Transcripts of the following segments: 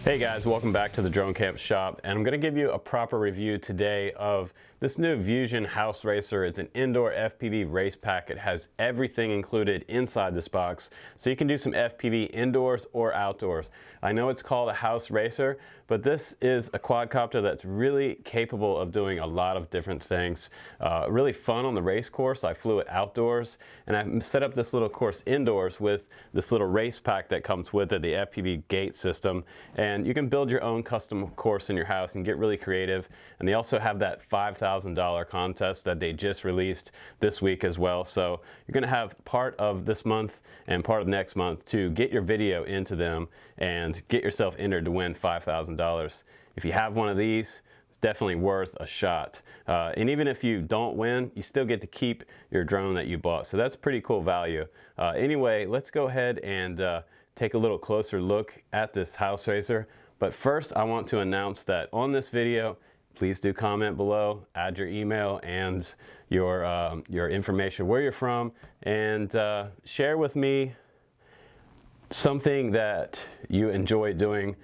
Hey guys, welcome back to the Drone Camp shop, and I'm going to give you a proper review today of this new Vusion Houseracer. It's an indoor FPV race pack. It has everything included inside this box, so you can do some FPV indoors or outdoors. I know it's called a Houseracer, but this is a quadcopter that's really capable of doing a lot of different things. Really fun on the race course. I flew it outdoors, and I set up this little course indoors with this little race pack that comes with it, the FPV gate system, and you can build your own custom course in your house and get really creative. And they also have that $5,000 contest that they just released this week as well. So you're going to have part of this month and part of next month to get your video into them and get yourself entered to win $5,000. If you have one of these, it's definitely worth a shot. And even if you don't win, you still get to keep your drone that you bought. So that's pretty cool value. Anyway, let's go ahead and take a little closer look at this Houseracer. But first, I want to announce that on this video, please do comment below, add your email and your information, where you're from, and share with me something that you enjoy doing,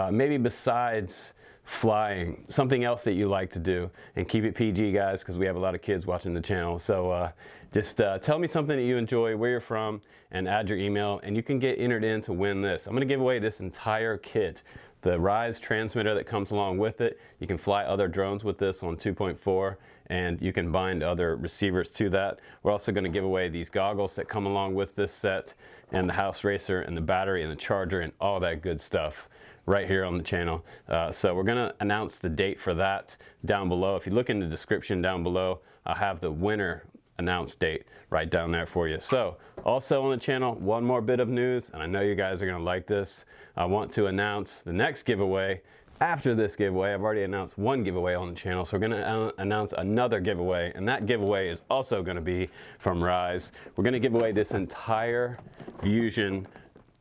maybe besides flying, something else that you like to do. And keep it PG, guys, because we have a lot of kids watching the channel. So just tell me something that you enjoy, where you're from, and add your email, and you can get entered in to win this. I'm going to give away this entire kit. The Rise transmitter that comes along with it. You can fly other drones with this on 2.4, and you can bind other receivers to that. We're also going to give away these goggles that come along with this set, and the Houseracer, and the battery, and the charger, and all that good stuff right here on the channel. So we're going to announce the date for that down below. If you look in the description down below, I'll have the winner announced date right down there for you. So also on the channel, one more bit of news, and I know you guys are going to like this. I want to announce the next giveaway. After this giveaway, I've already announced one giveaway on the channel, so we're going to announce another giveaway, and that giveaway is also going to be from Rise. We're going to give away this entire Vusion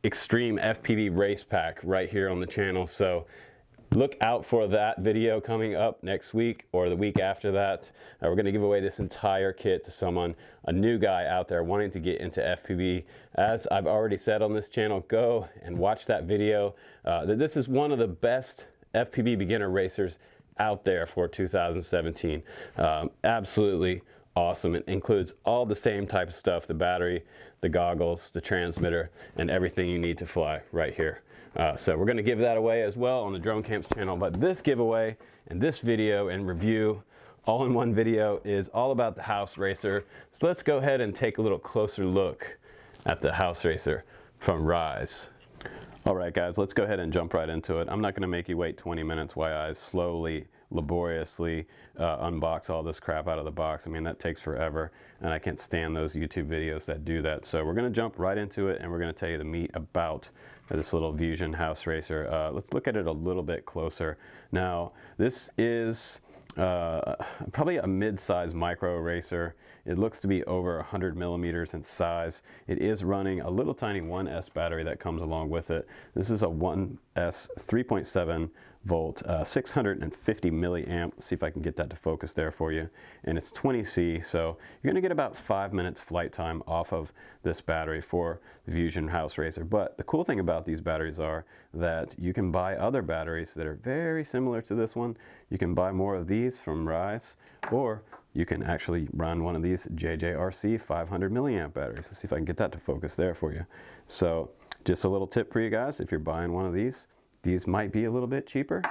Extreme FPV race pack right here on the channel. So look out for that video coming up next week or the week after that. We're going to give away this entire kit to someone, a new guy out there wanting to get into FPV. As I've already said on this channel, go and watch that video. This is one of the best FPV beginner racers out there for 2017. Absolutely awesome. It includes all the same type of stuff: the battery, the goggles, the transmitter, and everything you need to fly right here. So we're going to give that away as well on the Drone Camps channel. But this giveaway and this video and review all in one video is all about the Houseracer. So let's go ahead and take a little closer look at the Houseracer from Rise. All right, guys, let's go ahead and jump right into it. I'm not going to make you wait 20 minutes while I slowly, laboriously unbox all this crap out of the box. I mean, that takes forever, and I can't stand those YouTube videos that do that. So we're going to jump right into it, and we're going to tell you the meat about this little Vusion Houseracer. Let's look at it a little bit closer. Now, this is probably a mid-size micro racer. It looks to be over 100 millimeters in size. It is running a little tiny 1S battery that comes along with it. This is a 1S 3.7 volt, 650 milliamp. Let's see if I can get that to focus there for you. And it's 20C, so you're going to get about 5 minutes flight time off of this battery for the Vusion Houseracer. But the cool thing about these batteries are that you can buy other batteries that are very similar to this one. You can buy more of these from Rise, or you can actually run one of these JJRC 500 milliamp batteries. Let's see if I can get that to focus there for you. So just a little tip for you guys: if you're buying one of these might be a little bit cheaper,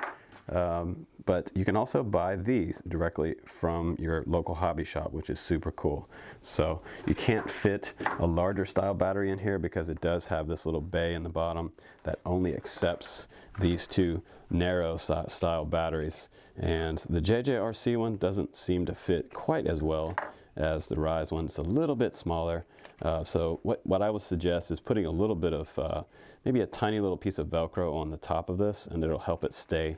but you can also buy these directly from your local hobby shop, which is super cool. So you can't fit a larger style battery in here because it does have this little bay in the bottom that only accepts these two narrow style batteries. And the JJRC one doesn't seem to fit quite as well as the Rise one. It's a little bit smaller. So what I would suggest is putting a little bit of, maybe a tiny little piece of Velcro on the top of this, and it'll help it stay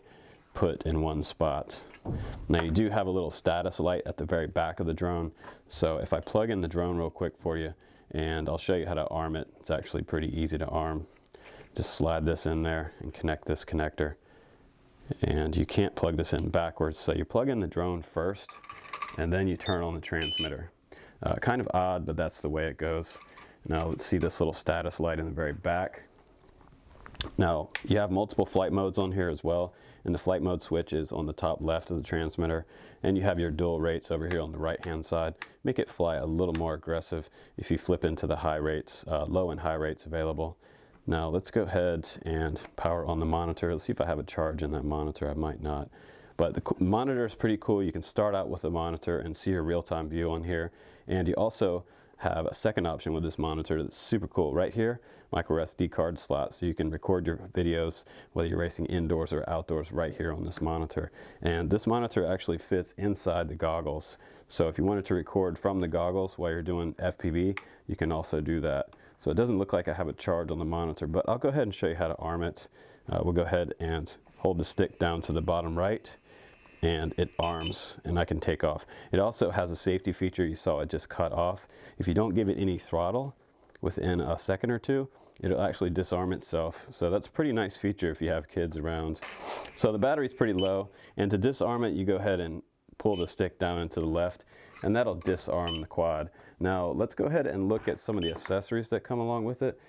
put in one spot. Now you do have a little status light at the very back of the drone. So if I plug in the drone real quick for you, and I'll show you how to arm it. It's actually pretty easy to arm. Just slide this in there and connect this connector. And you can't plug this in backwards, so you plug in the drone first, and then you turn on the transmitter. Kind of odd, but that's the way it goes. Now let's see this little status light in the very back. Now, you have multiple flight modes on here as well, and the flight mode switch is on the top left of the transmitter, and you have your dual rates over here on the right hand side. Make it fly a little more aggressive if you flip into the high rates, low and high rates available. Now let's go ahead and power on the monitor. Let's see if I have a charge in that monitor. I might not. But the monitor is pretty cool. You can start out with the monitor and see your real-time view on here. And you also have a second option with this monitor that's super cool. Right here, micro SD card slot, so you can record your videos whether you're racing indoors or outdoors right here on this monitor. And this monitor actually fits inside the goggles. So if you wanted to record from the goggles while you're doing FPV, you can also do that. So it doesn't look like I have a charge on the monitor, but I'll go ahead and show you how to arm it. We'll go ahead and hold the stick down to the bottom right, and it arms, and I can take off. It also has a safety feature. You saw it just cut off. If you don't give it any throttle within a second or two, it'll actually disarm itself. So that's a pretty nice feature if you have kids around. So the battery's pretty low, and to disarm it, you go ahead and pull the stick down and to the left, and that'll disarm the quad. Now let's go ahead and look at some of the accessories that come along with it.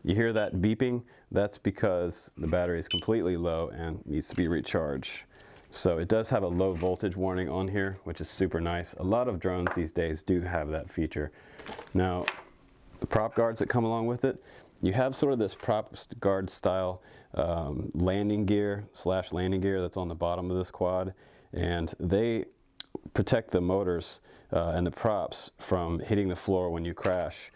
You hear that beeping? That's because the battery is completely low and needs to be recharged. So it does have a low voltage warning on here, which is super nice. A lot of drones these days do have that feature. Now, the prop guards that come along with it, you have sort of this prop guard style landing gear that's on the bottom of this quad, and they protect the motors and the props from hitting the floor when you crash.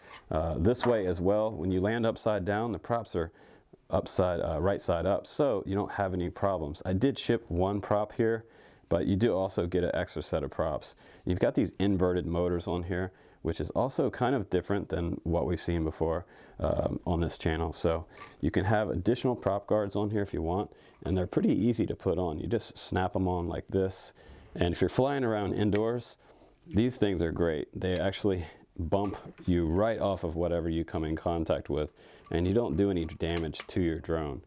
This way as well, when you land upside down, the props are right side up, so you don't have any problems. I did ship one prop here, but you do also get an extra set of props. You've got these inverted motors on here, which is also kind of different than what we've seen before on this channel. So you can have additional prop guards on here if you want, and they're pretty easy to put on. You just snap them on like this, and if you're flying around indoors, these things are great. They actually bump you right off of whatever you come in contact with, and you don't do any damage to your drone,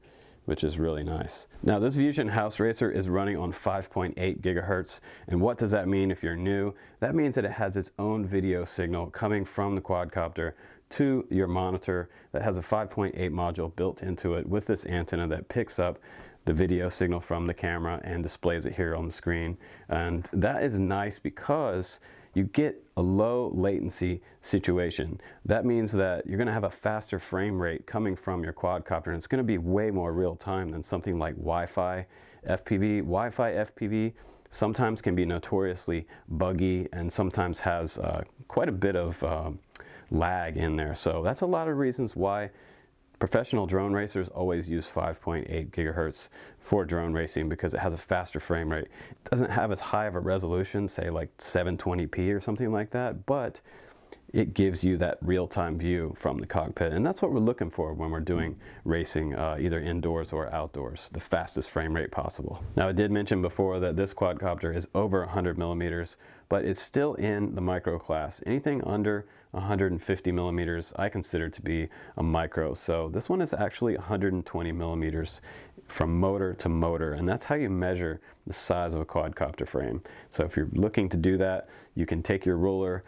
which is really nice. Now, this Vusion Houseracer is running on 5.8 gigahertz, and what does that mean if you're new? That means that it has its own video signal coming from the quadcopter to your monitor that has a 5.8 module built into it with this antenna that picks up the video signal from the camera and displays it here on the screen. And that is nice because you get a low latency situation. That means that you're gonna have a faster frame rate coming from your quadcopter, and it's gonna be way more real time than something like Wi-Fi FPV. Wi-Fi FPV sometimes can be notoriously buggy and sometimes has quite a bit of lag in there. So that's a lot of reasons why professional drone racers always use 5.8 gigahertz for drone racing, because it has a faster frame rate. It doesn't have as high of a resolution, say like 720p or something like that, but it gives you that real-time view from the cockpit, and that's what we're looking for when we're doing racing either indoors or outdoors, the fastest frame rate possible. Now, I did mention before that this quadcopter is over 100 millimeters, but it's still in the micro class. Anything under 150 millimeters I consider to be a micro, so this one is actually 120 millimeters from motor to motor, and that's how you measure the size of a quadcopter frame. So if you're looking to do that, you can take your ruler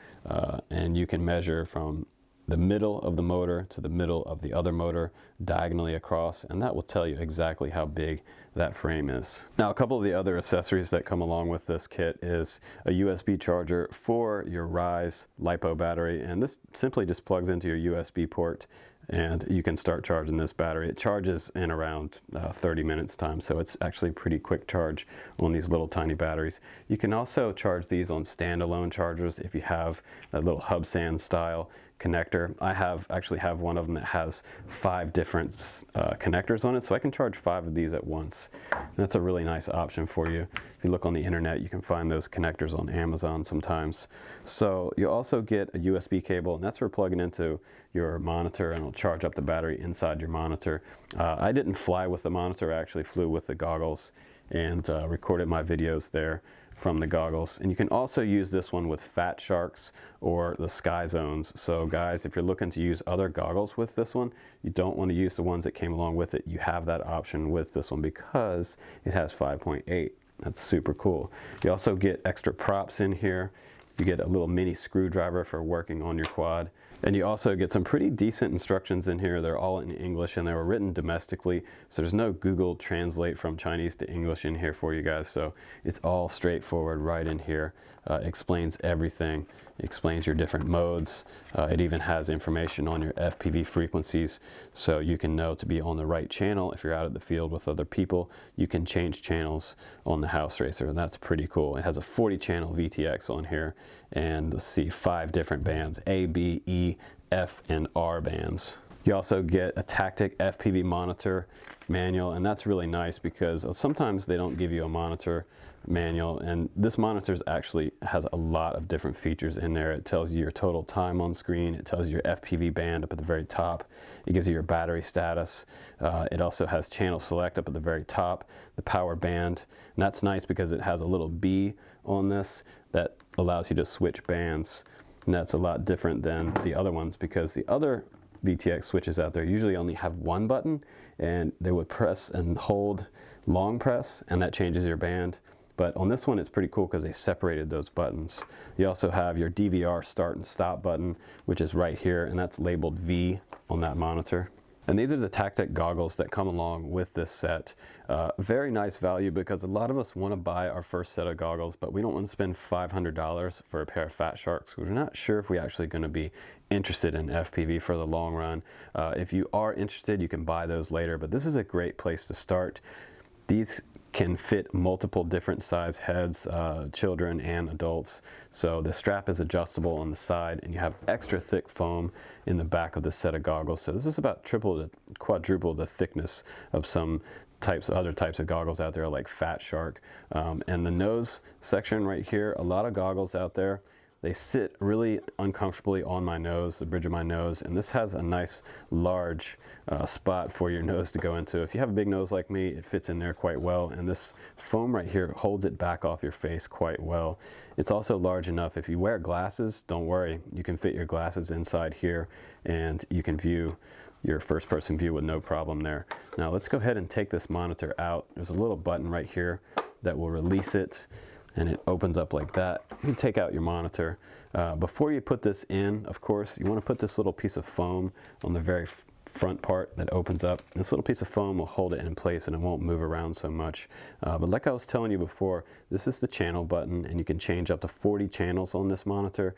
and you can measure from the middle of the motor to the middle of the other motor diagonally across, and that will tell you exactly how big that frame is. Now, a couple of the other accessories that come along with this kit is a USB charger for your Rise LiPo battery, and this simply just plugs into your USB port and you can start charging this battery. It charges in around 30 minutes time, so it's actually a pretty quick charge on these little tiny batteries. You can also charge these on standalone chargers if you have a little hub stand style connector. I actually have one of them that has 5 different connectors on it, so I can charge 5 of these at once. And that's a really nice option for you. If you look on the internet, you can find those connectors on Amazon sometimes. So you also get a USB cable, and that's for plugging into your monitor, and it'll charge up the battery inside your monitor. I didn't fly with the monitor, I actually flew with the goggles and recorded my videos there from the goggles. And you can also use this one with Fat Sharks or the Sky Zones. So guys, if you're looking to use other goggles with this one, you don't want to use the ones that came along with it. You have that option with this one because it has 5.8. That's super cool. You also get extra props in here. You get a little mini screwdriver for working on your quad. And you also get some pretty decent instructions in here. They're all in English and they were written domestically. So there's no Google Translate from Chinese to English in here for you guys. So it's all straightforward right in here. Explains everything. It explains your different modes. It even has information on your FPV frequencies so you can know to be on the right channel. If you're out at the field with other people, you can change channels on the Houseracer, and that's pretty cool. It has a 40 channel VTX on here, and let's see, 5 different bands, A, B, E, F, and R bands. You also get a Tactic FPV monitor manual, and that's really nice because sometimes they don't give you a monitor manual, and this monitor actually has a lot of different features in there. It tells you your total time on screen, it tells you your FPV band up at the very top, it gives you your battery status, it also has channel select up at the very top, the power band, and that's nice because it has a little B on this that allows you to switch bands, and that's a lot different than the other ones because the other VTX switches out there usually only have one button, and they would press and hold long press, and that changes your band. But on this one, it's pretty cool because they separated those buttons. You also have your DVR start and stop button, which is right here, and that's labeled V on that monitor. And these are the Tactic goggles that come along with this set. Very nice value because a lot of us want to buy our first set of goggles, but we don't want to spend $500 for a pair of Fat Sharks. We're not sure if we're actually going to be interested in FPV for the long run. If you are interested, you can buy those later, but this is a great place to start. These can fit multiple different size heads, children and adults. So the strap is adjustable on the side, and you have extra thick foam in the back of the set of goggles. So this is about triple to quadruple the thickness of some other types of goggles out there like Fat Shark. And the nose section right here, a lot of goggles out there, they sit really uncomfortably on my nose, the bridge of my nose, and this has a nice large spot for your nose to go into. If you have a big nose like me, it fits in there quite well, and this foam right here holds it back off your face quite well. It's also large enough, if you wear glasses, don't worry, you can fit your glasses inside here, and you can view your first person view with no problem there. Now let's go ahead and take this monitor out. There's a little button right here that will release it, and it opens up like that. You can take out your monitor. Before you put this in, of course, you want to put this little piece of foam on the very front part that opens up. This little piece of foam will hold it in place and it won't move around so much. But like I was telling you before, this is the channel button, and you can change up to 40 channels on this monitor.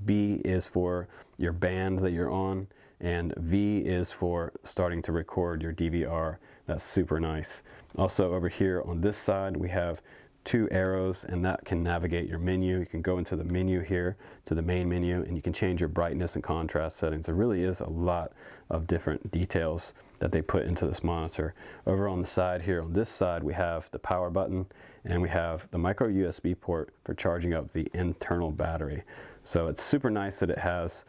B is for your band that you're on, and V is for starting to record your DVR. That's super nice. Also over here on this side, we have 2 arrows, and that can navigate your menu. You can go into the menu here to the main menu, and you can change your brightness and contrast settings. There really is a lot of different details that they put into this monitor. Over on the side here, on this side, we have the power button, and we have the micro USB port for charging up the internal battery. So it's super nice that it has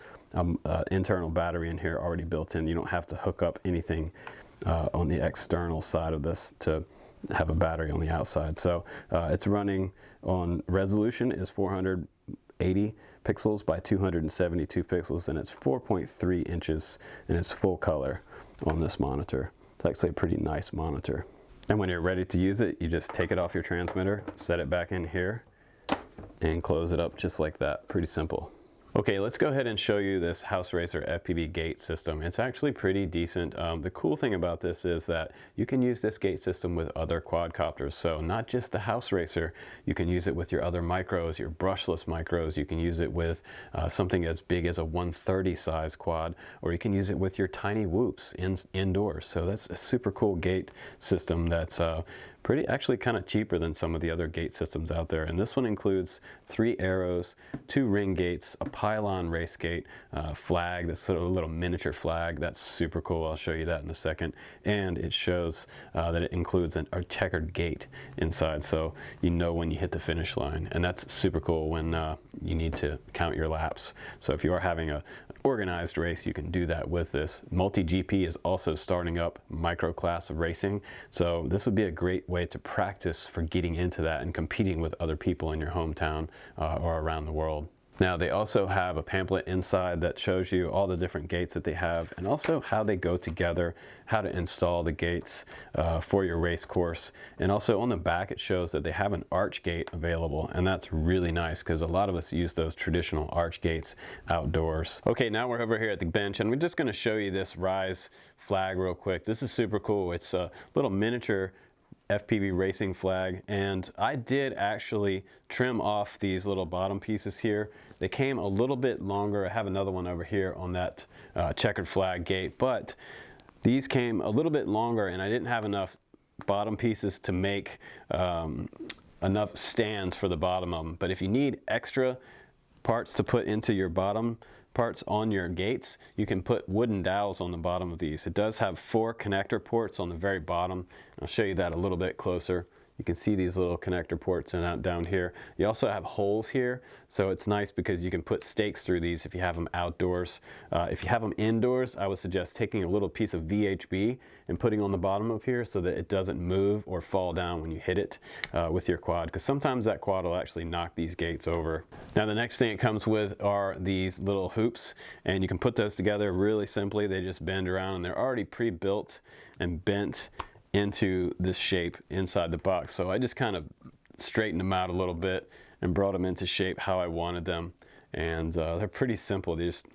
internal battery in here already built in. You don't have to hook up anything on the external side of this to have a battery on the outside. So it's running on resolution is 480 pixels by 272 pixels, and it's 4.3 inches, and it's full color on this monitor. It's actually a pretty nice monitor. And when you're ready to use it, you just take it off your transmitter, set it back in here, and close it up just like that. Pretty simple. Okay, let's go ahead and show you this Houseracer FPV gate system. It's actually pretty decent. The cool thing about this is that you can use this gate system with other quadcopters. So not just the Houseracer, you can use it with your other micros, your brushless micros. You can use it with something as big as a 130 size quad, or you can use it with your tiny whoops indoors. So that's a super cool gate system that's actually kind of cheaper than some of the other gate systems out there. And this one includes 3 arrows, 2 ring gates, a pylon race gate, flag, that's sort of a little miniature flag. That's super cool. I'll show you that in a second. And it shows that it includes a checkered gate inside, so you know when you hit the finish line. And that's super cool when you need to count your laps. So if you are having an organized race, you can do that with this. Multi-GP is also starting up micro class of racing. So this would be a great way to practice for getting into that and competing with other people in your hometown or around the world. Now they also have a pamphlet inside that shows you all the different gates that they have and also how they go together, how to install the gates for your race course. And also on the back it shows that they have an arch gate available, and that's really nice because a lot of us use those traditional arch gates outdoors. Okay, now we're over here at the bench and we're just going to show you this Rise flag real quick. This is super cool. It's a little miniature FPV racing flag, and I did actually trim off these little bottom pieces here. They came a little bit longer. I have another one over here on that checkered flag gate, but these came a little bit longer and I didn't have enough bottom pieces to make enough stands for the bottom of them. But if you need extra parts to put into your bottom parts on your gates, you can put wooden dowels on the bottom of these. It does have 4 connector ports on the very bottom. I'll show you that a little bit closer. You can see these little connector ports and out down here. You also have holes here, so it's nice because you can put stakes through these if you have them outdoors. If you have them indoors, I would suggest taking a little piece of VHB and putting on the bottom of here so that it doesn't move or fall down when you hit it with your quad, because sometimes that quad will actually knock these gates over. Now the next thing it comes with are these little hoops, and you can put those together really simply. They just bend around and they're already pre-built and bent into this shape inside the box. So I just kind of straightened them out a little bit and brought them into shape how I wanted them. And they're pretty simple. They just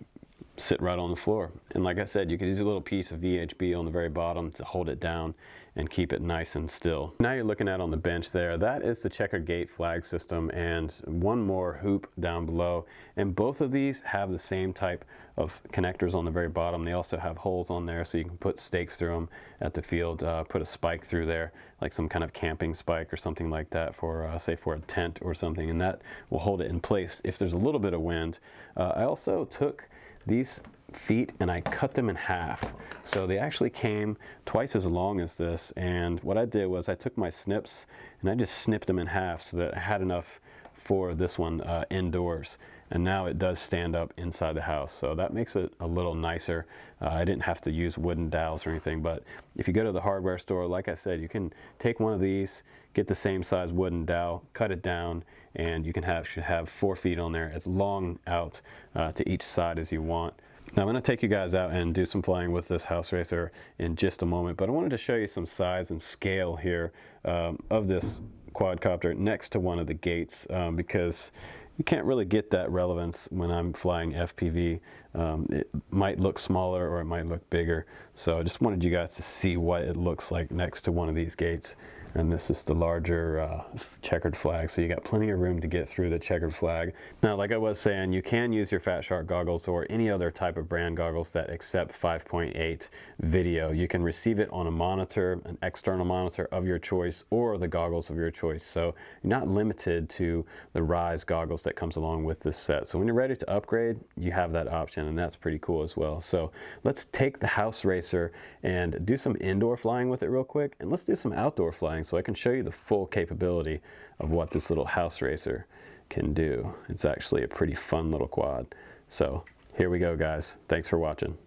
sit right on the floor. And like I said, you can use a little piece of VHB on the very bottom to hold it down and keep it nice and still. Now you're looking at on the bench there, that is the checkered gate flag system and one more hoop down below. And both of these have the same type of connectors on the very bottom. They also have holes on there so you can put stakes through them at the field, put a spike through there, like some kind of camping spike or something like that for, say, for a tent or something, and that will hold it in place if there's a little bit of wind. I also took these feet and I cut them in half, so they actually came twice as long as this. And what I did was I took my snips and I just snipped them in half so that I had enough for this one indoors, and now it does stand up inside the house, so that makes it a little nicer. I didn't have to use wooden dowels or anything, but if you go to the hardware store, like I said, you can take one of these, get the same size wooden dowel, cut it down, and you can should have 4 feet on there as long out to each side as you want. Now I'm going to take you guys out and do some flying with this HOSUERACER in just a moment, but I wanted to show you some size and scale here of this quadcopter next to one of the gates, because you can't really get that relevance when I'm flying FPV. It might look smaller or it might look bigger, so I just wanted you guys to see what it looks like next to one of these gates. And this is the larger checkered flag, so you got plenty of room to get through the checkered flag. Now, like I was saying, you can use your Fat Shark goggles or any other type of brand goggles that accept 5.8 video. You can receive it on a monitor, an external monitor of your choice, or the goggles of your choice. So you're not limited to the Rise goggles that comes along with this set. So when you're ready to upgrade, you have that option, and that's pretty cool as well. So let's take the HOSUERACER and do some indoor flying with it real quick, and let's do some outdoor flying so I can show you the full capability of what this little HOSUERACER can do. It's actually a pretty fun little quad. So here we go, guys. Thanks for watching.